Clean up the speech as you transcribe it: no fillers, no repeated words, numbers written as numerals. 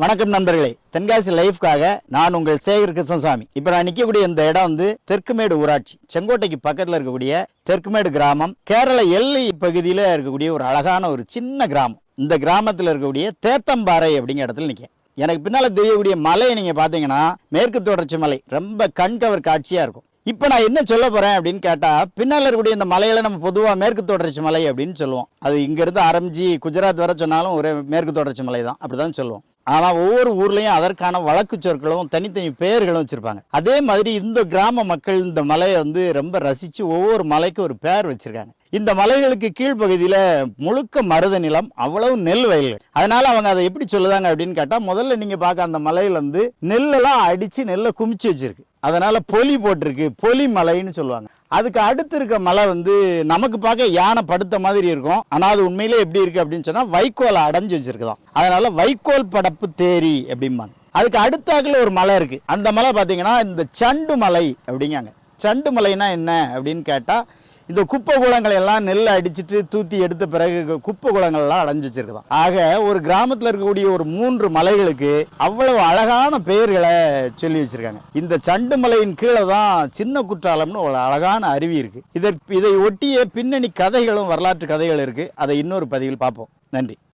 வணக்கம் நண்பர்களே, தென்காசி லைஃப்காக நான் உங்கள் சேகர் கிருஷ்ணசாமி. இப்போ நான் நிற்கக்கூடிய இந்த இடம் தெற்குமேடு ஊராட்சி, செங்கோட்டைக்கு பக்கத்தில் இருக்கக்கூடிய தெற்குமேடு கிராமம், கேரள எல்லை பகுதியில் இருக்கக்கூடிய ஒரு அழகான ஒரு சின்ன கிராமம். இந்த கிராமத்தில் இருக்கக்கூடிய தேத்தம்பாறை அப்படிங்கிற இடத்துல நிற்க. எனக்கு பின்னால் தெரியக்கூடிய மலையை நீங்கள் பார்த்தீங்கன்னா மேற்கு தொடர்ச்சி மலை, ரொம்ப கண்கவர் காட்சியாக இருக்கும். இப்போ நான் என்ன சொல்ல போகிறேன் அப்படின்னு கேட்டால், பின்னால் இருக்கக்கூடிய இந்த மலையில நம்ம பொதுவாக மேற்கு தொடர்ச்சி மலை அப்படின்னு சொல்லுவோம். அது இங்கேருந்து ஆரம்பிச்சு குஜராத் வர சொன்னாலும் ஒரு மேற்கு தொடர்ச்சி மலை தான், அப்படி தான் சொல்லுவோம். ஆனால் ஒவ்வொரு ஊர்லேயும் அதற்கான வழக்கு சொற்களும் தனித்தனி பெயர்களும் வச்சுருப்பாங்க. அதே மாதிரி இந்த கிராம மக்கள் இந்த மலையை ரொம்ப ரசித்து ஒவ்வொரு மலைக்கும் ஒரு பேர் வச்சுருக்காங்க. இந்த மலைகளுக்கு கீழ்ப்பகுதியில் முழுக்க மருத நிலம், அவ்வளவு நெல் வயல்கள். அதனால் அவங்க அதை எப்படி சொல்லுதாங்க அப்படின்னு கேட்டால், முதல்ல நீங்கள் பார்க்க அந்த மலையில் நெல்லெல்லாம் அடித்து நெல்லை குமிச்சு வச்சுருக்கு. அதனால் பொலி போட்டிருக்கு, பொலி மலைன்னு சொல்லுவாங்க. அதுக்கு அடுத்து இருக்க மலை நமக்கு பார்க்க யானை படுத்த மாதிரி இருக்கும். ஆனால் அது உண்மையிலே எப்படி இருக்குது அப்படின்னு சொன்னால் வைக்கோலை அடைஞ்சு வச்சுருக்குதான். அதனால் வைக்கோல் படப்பு தேரி அப்படிம்பாங்க. அதுக்கு அடுத்தாக்கில் ஒரு மலை இருக்குது. அந்த மலை பார்த்தீங்கன்னா இந்த சண்டு மலை அப்படிங்காங்க. சண்டு மலைன்னா என்ன அப்படின்னு கேட்டால், இந்த குப்பை குளங்களை எல்லாம் நெல்லை அடிச்சுட்டு தூத்தி எடுத்த பிறகு குப்பை குளங்கள்லாம் அடைஞ்சு வச்சிருக்குதான். ஆக ஒரு கிராமத்தில் இருக்கக்கூடிய ஒரு 3 மலைகளுக்கு அவ்வளவு அழகான பெயர்களை சொல்லி வச்சிருக்காங்க. இந்த சண்டு மலையின் கீழே தான் சின்ன குற்றாலம்னு ஒரு அழகான அருவி இருக்கு. இதை ஒட்டிய பின்னணி கதைகளும் வரலாற்று கதைகள் இருக்கு. அதை இன்னொரு பதிவில் பார்ப்போம். நன்றி.